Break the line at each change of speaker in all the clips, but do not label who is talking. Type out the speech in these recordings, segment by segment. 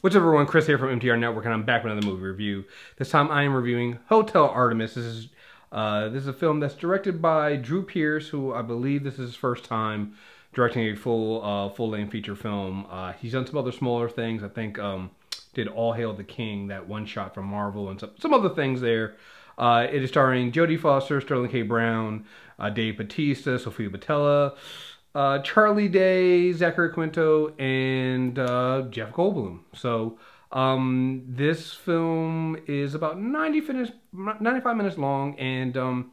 What's up, everyone? Chris here from MTR Network, and I'm back with another movie review. This time I am reviewing Hotel Artemis. This is a film that's directed by Drew Pearce, who I believe this is his first time directing a full-length feature film. He's done some other smaller things. I think did All Hail the King, that one shot from Marvel, and some other things there. It is starring Jodie Foster, Sterling K. Brown, Dave Bautista, Sofia Boutella, Charlie Day, Zachary Quinto, and Jeff Goldblum. So this film is about 95 minutes long, and I'm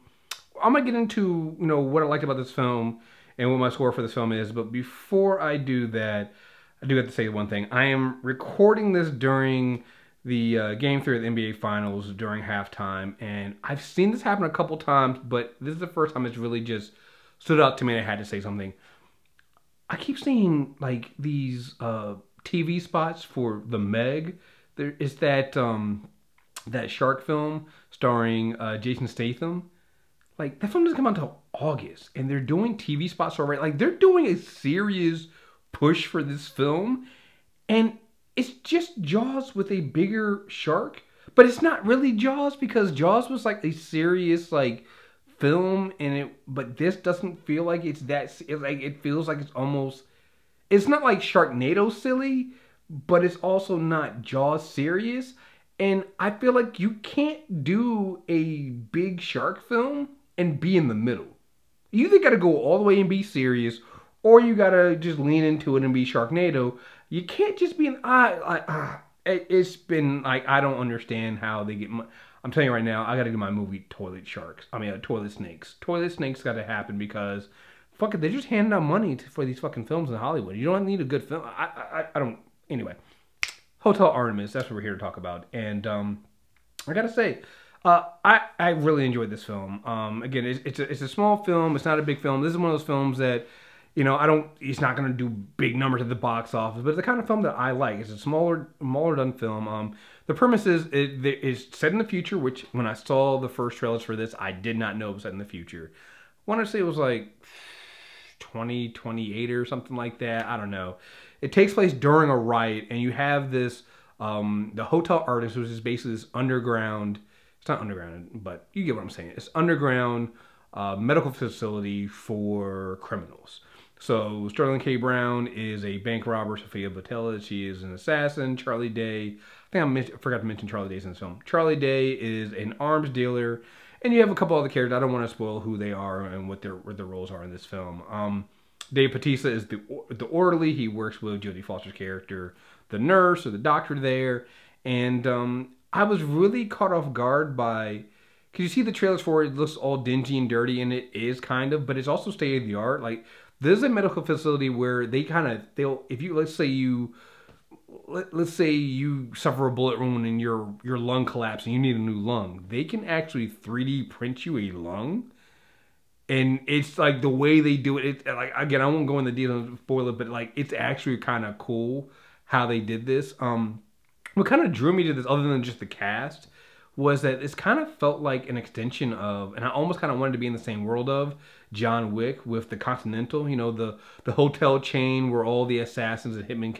gonna get into what I liked about this film and what my score for this film is. But before I do that, I do have to say one thing. I am recording this during the Game 3 of the NBA Finals during halftime, and I've seen this happen a couple times, but this is the first time it's really just stood out to me and I had to say something. I keep seeing like these TV spots for the Meg. There is that that shark film starring Jason Statham. Like, that film doesn't come out until August, and they're doing TV spots already. Like, they're doing a serious push for this film, and it's just Jaws with a bigger shark. But it's not really Jaws, because Jaws was like a serious like film, but this doesn't feel like it's that. It feels like it's not like Sharknado silly, but it's also not Jaws serious. And I feel like you can't do a big shark film and be in the middle. You either gotta go all the way and be serious, or you gotta just lean into it and be Sharknado. You can't just be it's been like, I don't understand how they get. I'm telling you right now, I gotta do my movie Toilet Snakes. Toilet Snakes gotta happen, because fuck it, they're just handing out money for these fucking films in Hollywood. You don't need a good film. I don't. Anyway, Hotel Artemis. That's what we're here to talk about. And I gotta say, I really enjoyed this film. Again, it's a small film. It's not a big film. This is one of those films that, it's not going to do big numbers at the box office, but it's the kind of film that I like. It's a smaller done film. The premise is it's set in the future, which when I saw the first trailers for this, I did not know it was set in the future. I want to say it was like 2028 or something like that. I don't know. It takes place during a riot, and you have this, the Hotel Artemis, which is basically this underground, it's not underground, but you get what I'm saying. It's underground medical facility for criminals. So Sterling K. Brown is a bank robber. Sofia Boutella, she is an assassin. Charlie Day, I forgot to mention Charlie Day's in this film. Charlie Day is an arms dealer, and you have a couple other characters. I don't want to spoil who they are and what their roles are in this film. Dave Bautista is the orderly. He works with Jodie Foster's character, the nurse or the doctor there, and I was really caught off guard by, because you see the trailers for it, it looks all dingy and dirty, and it is kind of, but it's also state of the art. Like, there's a medical facility where if you, let's say you suffer a bullet wound and your lung collapses and you need a new lung, they can actually 3D print you a lung. And it's like the way they do it, like, again, I won't go into detail and spoil it, but like, it's actually kind of cool how they did this. What kind of drew me to this, other than just the cast, was that it's kind of felt like an extension of, and I almost kind of wanted to be in the same world of, John Wick with the Continental, the hotel chain where all the assassins and hitmen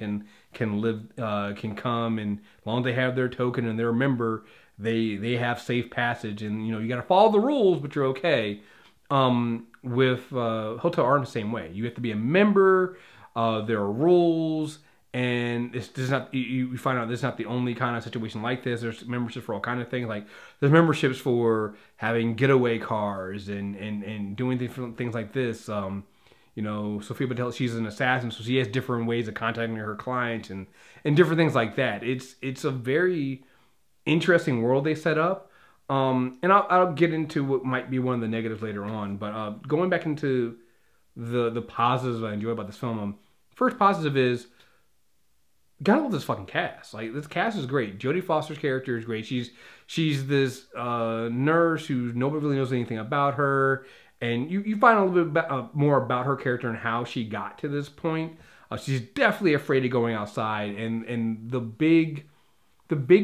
can come, and as long as they have their token and they're a member, they have safe passage, and you got to follow the rules, but you're okay. With Hotel Artemis, same way. You have to be a member. There are rules. And this is not, you find out this is not the only kind of situation like this. There's memberships for all kinds of things. Like, there's memberships for having getaway cars and doing different things like this. Sofia Boutella, she's an assassin, so she has different ways of contacting her clients and different things like that. It's a very interesting world they set up. And I'll get into what might be one of the negatives later on. But going back into the positives I enjoy about this film, first positive is, gotta love this fucking cast. Like, this cast is great. Jodie Foster's character is great. She's this nurse who nobody really knows anything about her, and you find a little bit more about her character and how she got to this point. She's definitely afraid of going outside, and the big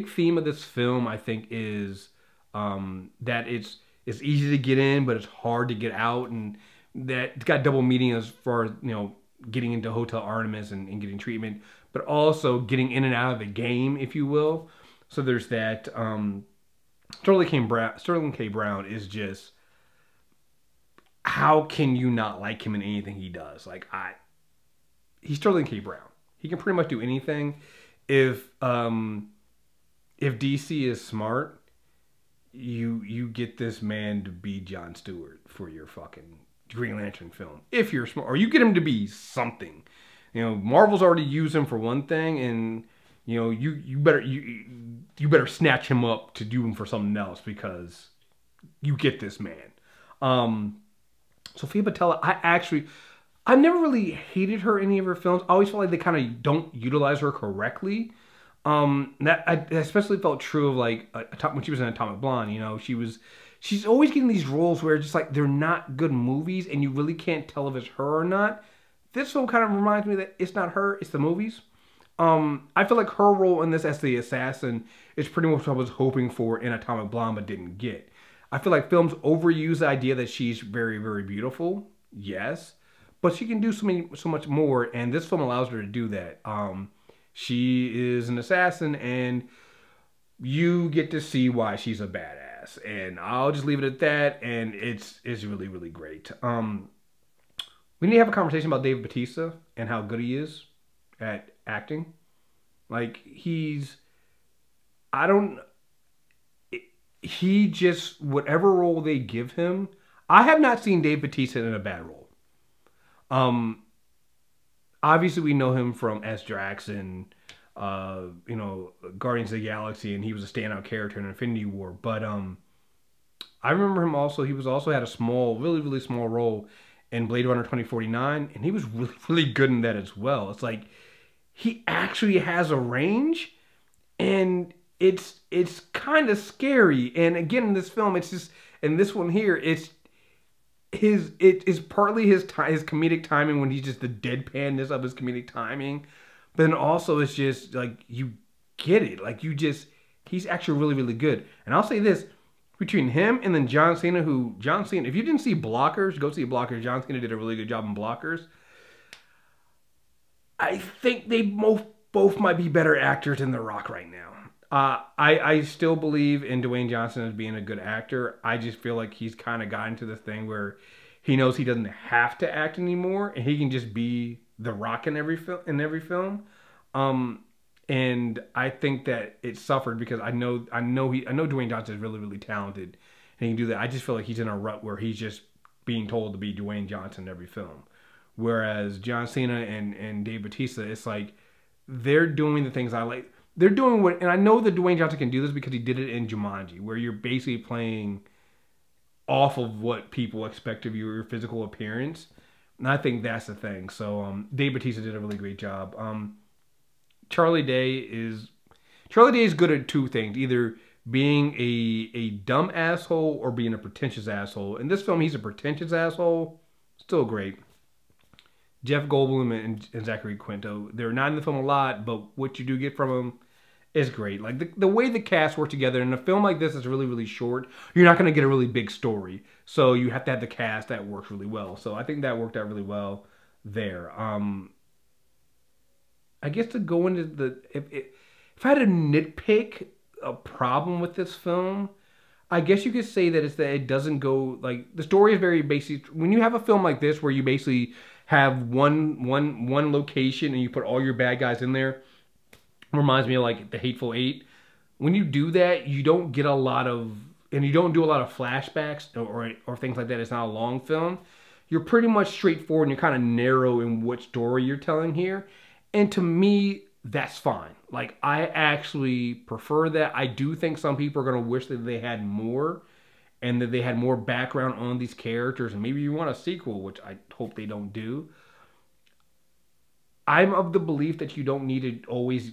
theme of this film, I think, is that it's easy to get in, but it's hard to get out, and that it's got double meaning as far as getting into Hotel Artemis and getting treatment, but also getting in and out of the game, if you will. So there's that. Sterling K. Brown is just, how can you not like him in anything he does? Like, he's Sterling K. Brown. He can pretty much do anything. If DC is smart, you get this man to be Jon Stewart for your fucking Green Lantern film. If you're smart, or you get him to be something. You know, Marvel's already used him for one thing, and you know, you better snatch him up to do him for something else, because you get this man. Sofia Boutella, I've never really hated her in any of her films. I always felt like they kind of don't utilize her correctly. I especially felt true of like when she was in Atomic Blonde. You know, she's always getting these roles where it's just like they're not good movies, and you really can't tell if it's her or not. This film kind of reminds me that it's not her, it's the movies. I feel like her role in this as the assassin is pretty much what I was hoping for in Atomic Blonde but didn't get. I feel like films overuse the idea that she's very, very beautiful. Yes. But she can do so much more, and this film allows her to do that. She is an assassin, and you get to see why she's a badass. And I'll just leave it at that, and it's really, really great. We need to have a conversation about Dave Bautista and how good he is at acting. Like, he just, whatever role they give him, I have not seen Dave Bautista in a bad role. Obviously we know him from as Drax and, you know, Guardians of the Galaxy, and he was a standout character in Infinity War. But, I remember him also, he had a small, really, really small role in Blade Runner 2049, and he was really, really good in that as well. It's like, he actually has a range, and it's kind of scary. And again, in this film, it's just, in this one here, it is partly his comedic timing, when he's just the deadpanness of his comedic timing, but then also it's just like, you get it, like, he's actually really, really good. And I'll say this, between him and then John Cena, if you didn't see Blockers, go see Blockers. John Cena did a really good job in Blockers. I think they both might be better actors than The Rock right now. I still believe in Dwayne Johnson as being a good actor. I just feel like he's kind of gotten to the thing where he knows he doesn't have to act anymore, and he can just be The Rock in every film. And I think that it suffered because I know Dwayne Johnson is really, really talented, and he can do that. I just feel like he's in a rut where he's just being told to be Dwayne Johnson in every film. Whereas John Cena and Dave Bautista, it's like they're doing the things I like. They're doing what, and I know that Dwayne Johnson can do this because he did it in Jumanji, where you're basically playing off of what people expect of you, your physical appearance. And I think that's the thing. So Dave Bautista did a really great job. Charlie Day is good at two things: either being a dumb asshole or being a pretentious asshole. In this film, he's a pretentious asshole. Still great. Jeff Goldblum and Zachary Quinto, they're not in the film a lot, but what you do get from them is great. Like, the way the cast work together in a film like this is really, really short. You're not going to get a really big story, so you have to have the cast that works really well. So I think that worked out really well there. I guess to go into if I had to nitpick a problem with this film, I guess you could say that it's that it doesn't go, like, the story is very basic. When you have a film like this where you basically have one location and you put all your bad guys in there, reminds me of like The Hateful Eight. When you do that, you don't get a lot of, and you don't do a lot of flashbacks or things like that. It's not a long film. You're pretty much straightforward, and you're kind of narrow in what story you're telling here. And to me, that's fine. Like, I actually prefer that. I do think some people are going to wish that they had more, and that they had more background on these characters, and maybe you want a sequel, which I hope they don't do. I'm of the belief that you don't need to always,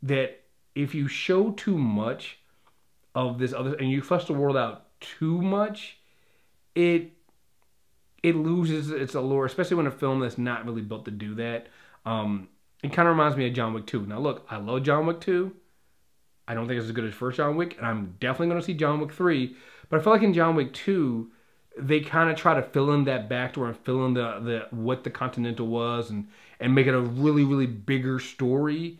that if you show too much of this other, and you flesh the world out too much, it loses its allure, especially when a film that's not really built to do that. It kind of reminds me of John Wick 2. Now look, I love John Wick 2. I don't think it's as good as first John Wick, and I'm definitely going to see John Wick 3. But I feel like in John Wick 2, they kind of try to fill in that backdoor and fill in the what the Continental was and make it a really, really bigger story.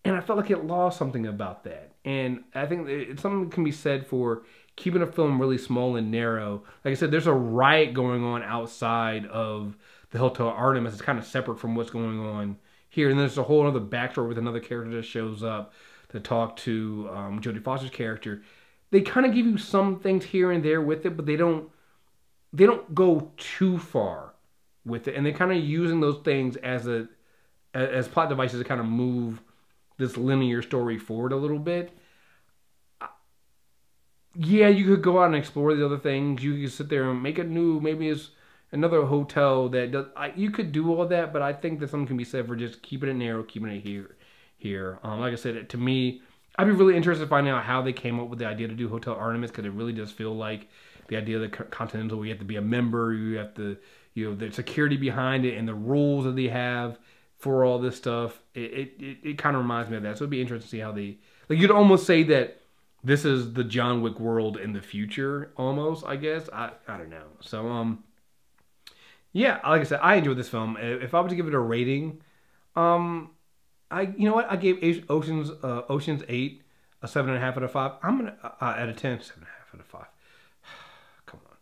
And I felt like it lost something about that. And I think it's something that can be said for keeping a film really small and narrow. Like I said, there's a riot going on outside of the Hotel Artemis. It's kind of separate from what's going on here. And there's a whole other backstory with another character that shows up to talk to Jodie Foster's character. They kind of give you some things here and there with it, but they don't go too far with it. And they're kind of using those things as plot devices to kind of move this linear story forward a little bit. Yeah, you could go out and explore the other things. You could sit there and make a new, maybe it's another hotel that does. You could do all that, but I think that something can be said for just keeping it narrow, keeping it here. Like I said, to me, I'd be really interested in finding out how they came up with the idea to do Hotel Artemis, because it really does feel like the idea of the Continental, where you have to be a member, you have to, the security behind it and the rules that they have for all this stuff. It kind of reminds me of that. So it'd be interesting to see how they, like, you'd almost say that this is the John Wick world in the future, almost, I guess. I don't know. So, yeah, like I said, I enjoyed this film. If I was to give it a rating, you know what? I gave Ocean's 8 a 7.5 out of 5. I'm gonna out of 10, 7.5 out of 5. Come on,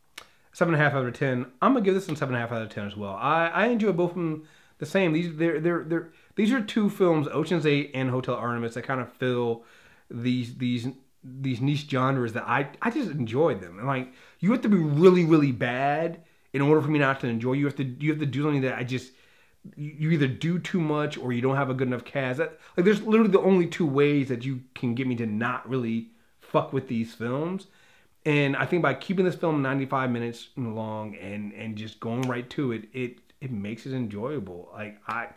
7.5 out of 10. I'm gonna give this one 7.5 out of 10 as well. I enjoy both of them the same. These are two films, Ocean's 8 and Hotel Artemis, that kind of fill these niche genres that I just enjoyed them. And like, you have to be really, really bad in order for me not to enjoy. You have to do something that you either do too much or you don't have a good enough cast. Like, there's literally the only two ways that you can get me to not really fuck with these films. And I think by keeping this film 95 minutes long and just going right to it, it makes it enjoyable. Like, I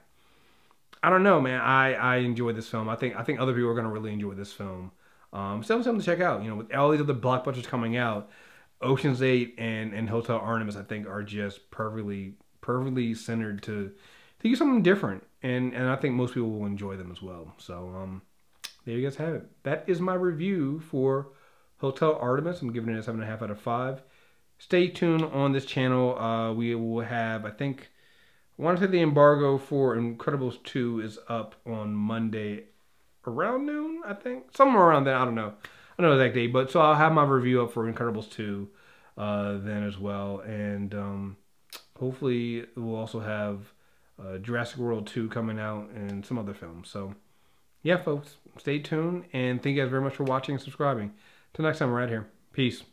don't know, man. I enjoy this film. I think other people are gonna really enjoy this film. Still something to check out. With all these other blockbusters coming out, Ocean's 8 and Hotel Artemis, I think, are just perfectly centered to do something different, and I think most people will enjoy them as well. So there you guys have it. That is my review for Hotel Artemis. I'm giving it a 7.5 out of 5. Stay tuned on this channel. We will have, I want to say the embargo for Incredibles 2 is up on Monday around noon, I think. Somewhere around there. I don't know the exact date. But so I'll have my review up for Incredibles 2 then as well. And hopefully we'll also have Jurassic World 2 coming out and some other films. So yeah, folks, stay tuned. And thank you guys very much for watching and subscribing. Till next time, we're out here. Peace.